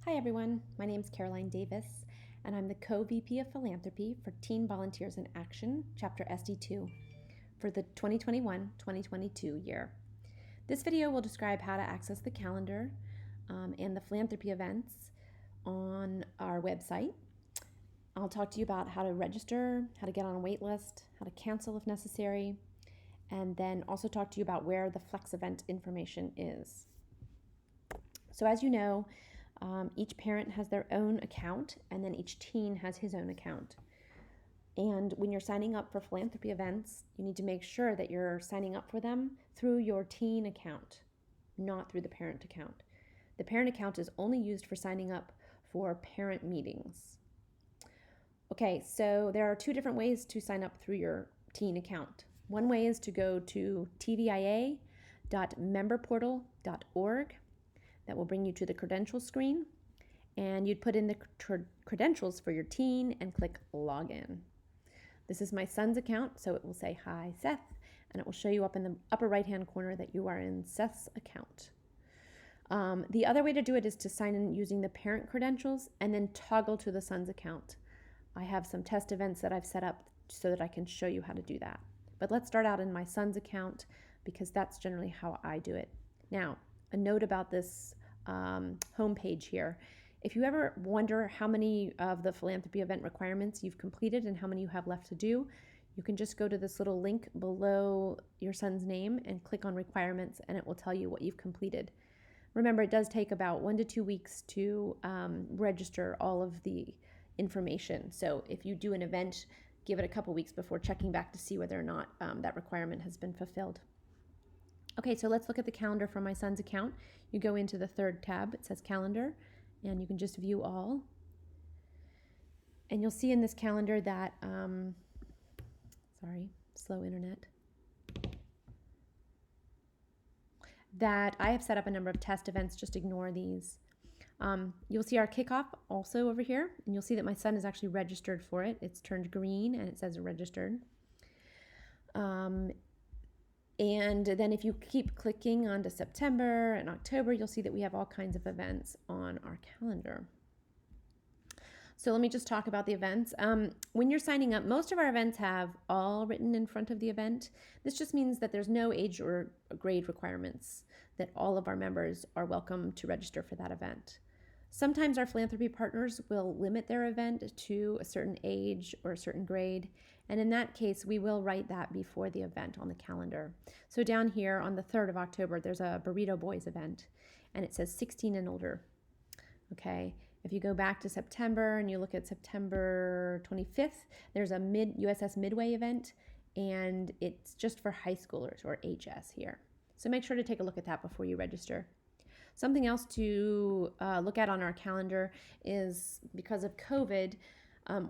Hi everyone, my name is Caroline Davis, and I'm the Co-VP of Philanthropy for Teen Volunteers in Action, Chapter SD2, for the 2021-2022 year. This video will describe how to access the calendar and the philanthropy events on our website. I'll talk to you about how to register, how to get on a wait list, how to cancel if necessary, and then also talk to you about where the Flex event information is. So as you know, each parent has their own account, and then each teen has his own account. And when you're signing up for philanthropy events, you need to make sure that you're signing up for them through your teen account, not through the parent account. The parent account is only used for signing up for parent meetings. Okay, so there are two different ways to sign up through your teen account. One way is to go to TVIA.memberportal.org. That will bring you to the credentials screen, and you'd put in the credentials for your teen and click login. This is my son's account, so it will say hi Seth, and it will show you up in the upper right hand corner that you are in Seth's account. The other way to do it is to sign in using the parent credentials and then toggle to the son's account. I have some test events that I've set up so that I can show you how to do that. But let's start out in my son's account because that's generally how I do it. Now, a note about this homepage here. If you ever wonder how many of the philanthropy event requirements you've completed and how many you have left to do, you can just go to this little link below your son's name and click on requirements, and it will tell you what you've completed. Remember, it does take about 1 to 2 weeks to register all of the information. So if you do an event, give it a couple weeks before checking back to see whether or not that requirement has been fulfilled. Okay, so let's look at the calendar from my son's account. You go into the third tab, it says calendar, and you can just view all. And you'll see in this calendar that, sorry, slow internet, that I have set up a number of test events. Just ignore these. You'll see our kickoff also over here, and you'll see that my son is actually registered for it. It's turned green and it says registered. And then if you keep clicking onto September and October, you'll see that we have all kinds of events on our calendar. So let me just talk about the events. When you're signing up, most of our events have all written in front of the event. This just means that there's no age or grade requirements, that all of our members are welcome to register for that event. Sometimes our philanthropy partners will limit their event to a certain age or a certain grade, and in that case, we will write that before the event on the calendar. So down here on the 3rd of October, there's a Burrito Boys event, and it says 16 and older. Okay, if you go back to September and you look at September 25th, there's a USS Midway event, and it's just for high schoolers, or HS here. So make sure to take a look at that before you register. Something else to look at on our calendar is, because of COVID,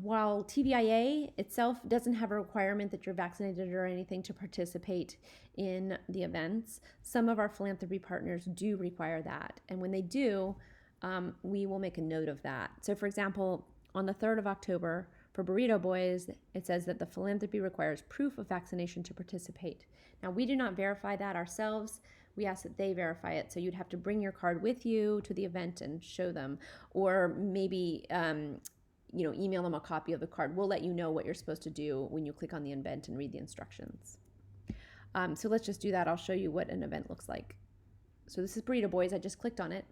while TVIA itself doesn't have a requirement that you're vaccinated or anything to participate in the events, some of our philanthropy partners do require that. And when they do, we will make a note of that. So for example, on the 3rd of October, for Burrito Boys, it says that the philanthropy requires proof of vaccination to participate. Now, we do not verify that ourselves. We ask that they verify it. So you'd have to bring your card with you to the event and show them, or maybe email them a copy of the card. We'll let you know what you're supposed to do when you click on the event and read the instructions. So let's just do that. I'll show you what an event looks like. So this is Burrito Boys. I just clicked on it.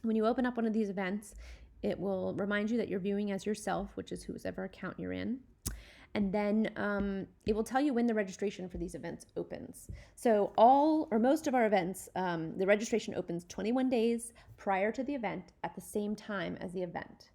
When you open up one of these events, it will remind you that you're viewing as yourself, which is whoever account you're in. And then it will tell you when the registration for these events opens. So all or most of our events, the registration opens 21 days prior to the event at the same time as the event.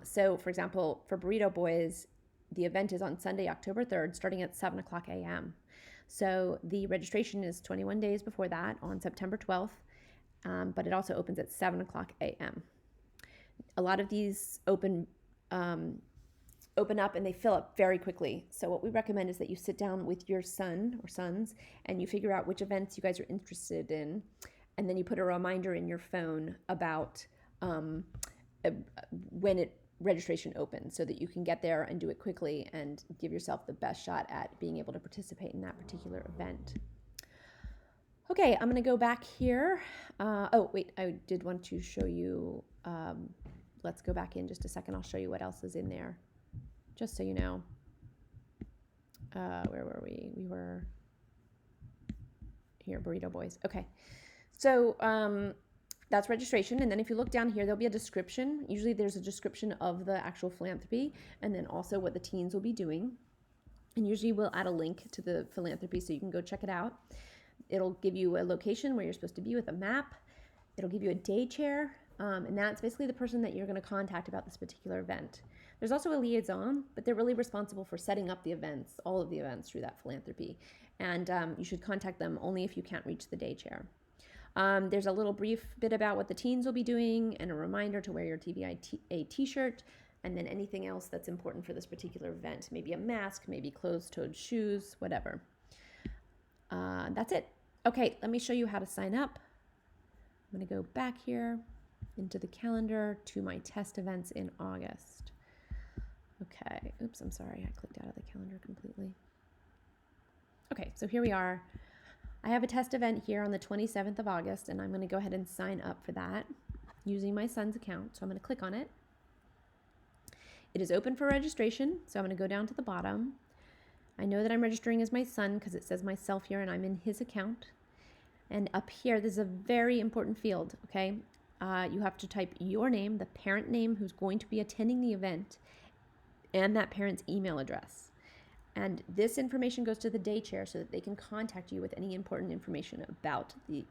So for example, for Burrito Boys, the event is on Sunday, October 3rd, starting at 7 o'clock a.m. So the registration is 21 days before that on September 12th, but it also opens at 7 o'clock a.m. A lot of these open up and they fill up very quickly. So what we recommend is that you sit down with your son or sons and you figure out which events you guys are interested in, and then you put a reminder in your phone about when registration opens, so that you can get there and do it quickly and give yourself the best shot at being able to participate in that particular event. Okay, I'm going to go back here. Oh, wait, I did want to show you. Let's go back in just a second. I'll show you what else is in there, just so you know. Where were we? We were here, Burrito Boys. Okay, so that's registration. And then if you look down here, there'll be a description. Usually there's a description of the actual philanthropy and then also what the teens will be doing. And usually we'll add a link to the philanthropy so you can go check it out. It'll give you a location where you're supposed to be with a map. It'll give you a day chair, and that's basically the person that you're going to contact about this particular event. There's also a liaison, but they're really responsible for setting up the events, all of the events through that philanthropy. And you should contact them only if you can't reach the day chair. There's a little brief bit about what the teens will be doing and a reminder to wear your TVIA t-shirt, and then anything else that's important for this particular event. Maybe a mask, maybe closed-toed shoes, whatever. That's it. Okay, let me show you how to sign up. I'm going to go back here into the calendar to my test events in August. Okay, oops, I'm sorry, I clicked out of the calendar completely. Okay, so here we are. I have a test event here on the 27th of August, and I'm going to go ahead and sign up for that using my son's account. So I'm going to click on it. It is open for registration, so I'm going to go down to the bottom. I know that I'm registering as my son because it says myself here and I'm in his account. And up here, this is a very important field, okay? You have to type your name, the parent name who's going to be attending the event, and that parent's email address. And this information goes to the day chair so that they can contact you with any important information about the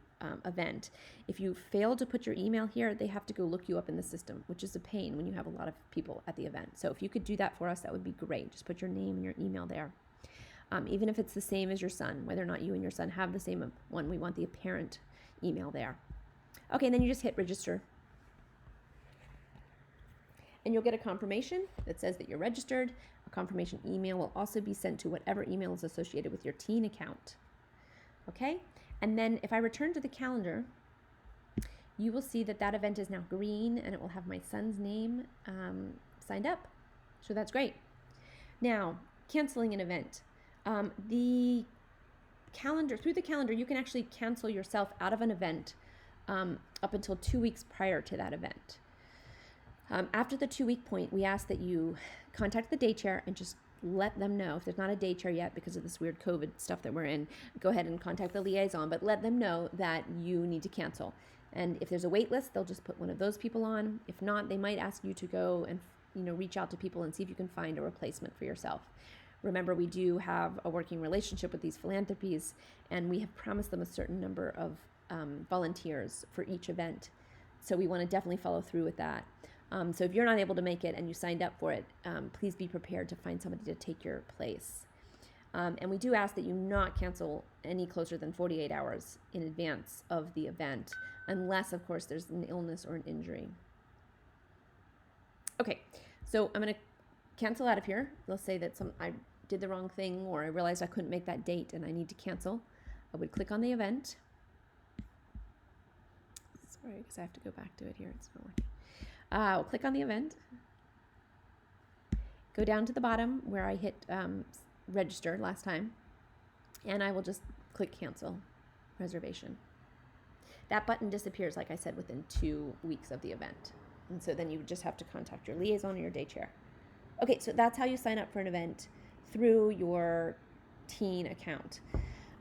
event. If you fail to put your email here, they have to go look you up in the system, which is a pain when you have a lot of people at the event. So if you could do that for us, that would be great. Just put your name and your email there. Even if it's the same as your son, whether or not you and your son have the same one, we want the parent email there. Okay, and then you just hit register. And you'll get a confirmation that says that you're registered. A confirmation email will also be sent to whatever email is associated with your teen account. Okay, and then if I return to the calendar, you will see that that event is now green and it will have my son's name signed up. So that's great. Now, canceling an event. The calendar, through the calendar, you can actually cancel yourself out of an event up until 2 weeks prior to that event. After the 2-week point, we ask that you contact the day chair and just let them know. If there's not a day chair yet because of this weird COVID stuff that we're in, go ahead and contact the liaison, but let them know that you need to cancel. And if there's a wait list, they'll just put one of those people on. If not, they might ask you to go and reach out to people and see if you can find a replacement for yourself. Remember, we do have a working relationship with these philanthropies, and we have promised them a certain number of volunteers for each event. So we want to definitely follow through with that. So if you're not able to make it and you signed up for it, please be prepared to find somebody to take your place. And we do ask that you not cancel any closer than 48 hours in advance of the event, unless, of course, there's an illness or an injury. Okay, so I'm going to cancel out of here. They'll say that I did the wrong thing, or I realized I couldn't make that date and I need to cancel. I would click on the event. Sorry, because I have to go back to it here. It's not working. I'll click on the event. Go down to the bottom where I hit register last time, and I will just click cancel reservation. That button disappears, like I said, within 2 weeks of the event. And so then you just have to contact your liaison or your day chair. Okay, so that's how you sign up for an event through your teen account.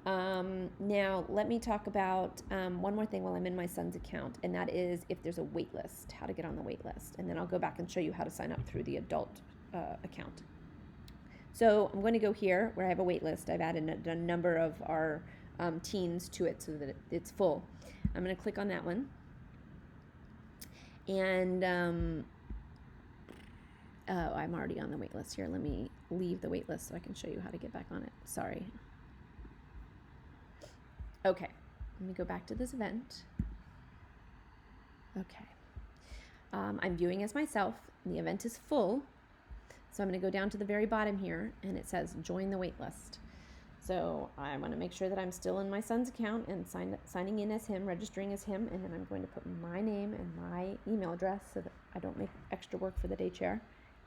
Now, let me talk about one more thing while I'm in my son's account, and that is if there's a wait list, how to get on the wait list. And then I'll go back and show you how to sign up through the adult account. So I'm going to go here where I have a wait list. I've added a number of our teens to it so that it's full. I'm going to click on that one. And I'm already on the wait list here. Let me leave the wait list so I can show you how to get back on it. Sorry. Okay, let me go back to this event. Okay. I'm viewing as myself, and the event is full. So I'm going to go down to the very bottom here, and it says join the wait list. So I want to make sure that I'm still in my son's account and signing in as him, registering as him, and then I'm going to put my name and my email address so that I don't make extra work for the day chair.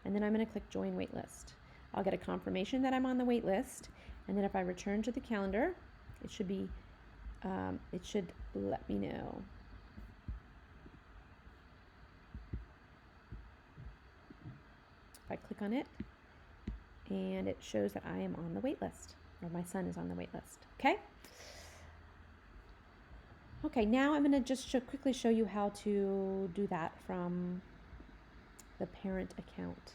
And then I'm going to click join wait list. I'll get a confirmation that I'm on the wait list, and then if I return to the calendar, it should be it should let me know. If I click on it, and it shows that I am on the wait list, or my son is on the wait list. Okay. Okay, now I'm going to just quickly show you how to do that from the parent account.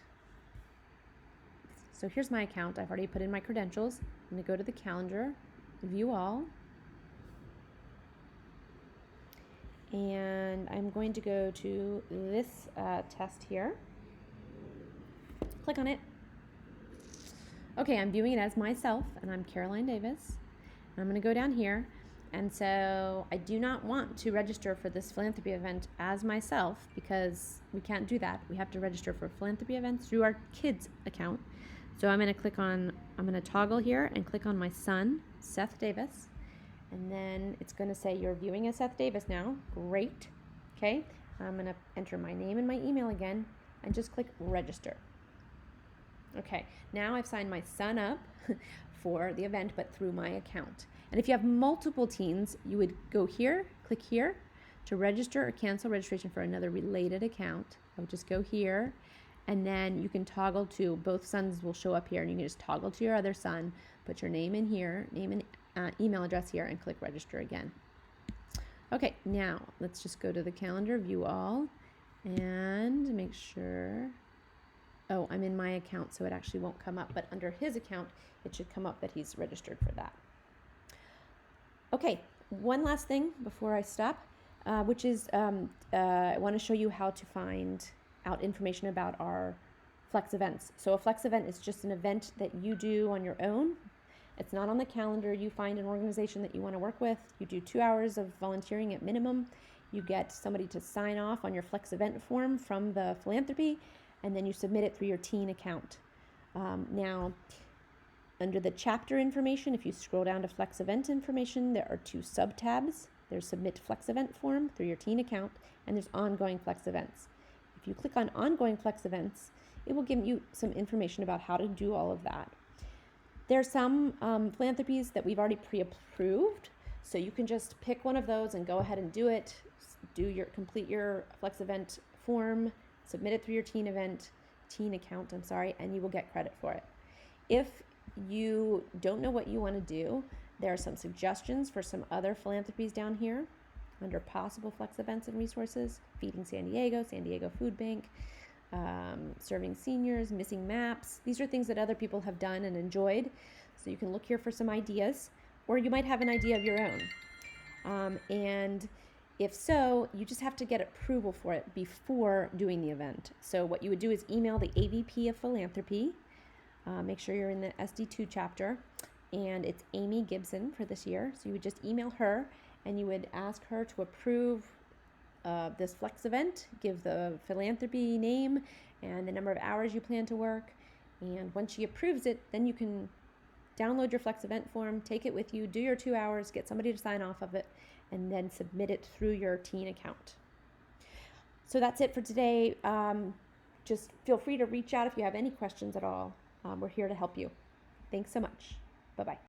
So here's my account. I've already put in my credentials. I'm going to go to the calendar, view all, and I'm going to go to this test here. Click on it. Okay, I'm viewing it as myself, and I'm Caroline Davis. I'm going to go down here, and so I do not want to register for this philanthropy event as myself because we can't do that. We have to register for philanthropy events through our kids' account. So I'm going to toggle here and click on my son, Seth Davis, and then it's going to say you're viewing as Seth Davis now. Great. Okay, I'm going to enter my name and my email again and just click register. Okay, now I've signed my son up for the event, but through my account. And if you have multiple teens, you would go here, click here to register or cancel registration for another related account. I would just go here, and then you can toggle to, both sons will show up here, and you can just toggle to your other son, put your name in here, name and email address here, and click register again. Okay, now let's just go to the calendar, view all, and make sure. Oh, I'm in my account, so it actually won't come up, but under his account, it should come up that he's registered for that. Okay, one last thing before I stop, which is I want to show you how to find out information about our flex events. So a flex event is just an event that you do on your own. It's not on the calendar. You find an organization that you want to work with. You do 2 hours of volunteering at minimum. You get somebody to sign off on your flex event form from the philanthropy, and then you submit it through your teen account. Now, under the chapter information, if you scroll down to flex event information, there are 2 sub-tabs. There's submit flex event form through your teen account, and there's ongoing flex events. If you click on ongoing flex events, it will give you some information about how to do all of that. There are some philanthropies that we've already pre-approved, so you can just pick one of those and go ahead and do it. Complete your flex event form, submit it through your teen account, and you will get credit for it. If you don't know what you want to do, there are some suggestions for some other philanthropies down here under possible flex events and resources: Feeding San Diego Food Bank, Serving Seniors, Missing Maps. These are things that other people have done and enjoyed, so you can look here for some ideas, or you might have an idea of your own. And if so, you just have to get approval for it before doing the event. So what you would do is email the AVP of Philanthropy. Make sure you're in the SD2 chapter, and it's Amy Gibson for this year. So you would just email her, and you would ask her to approve this flex event, give the philanthropy name and the number of hours you plan to work. And once she approves it, then you can download your flex event form, take it with you, do your 2 hours, get somebody to sign off of it, and then submit it through your teen account. So that's it for today. Just feel free to reach out if you have any questions at all. We're here to help you. Thanks so much. Bye-bye.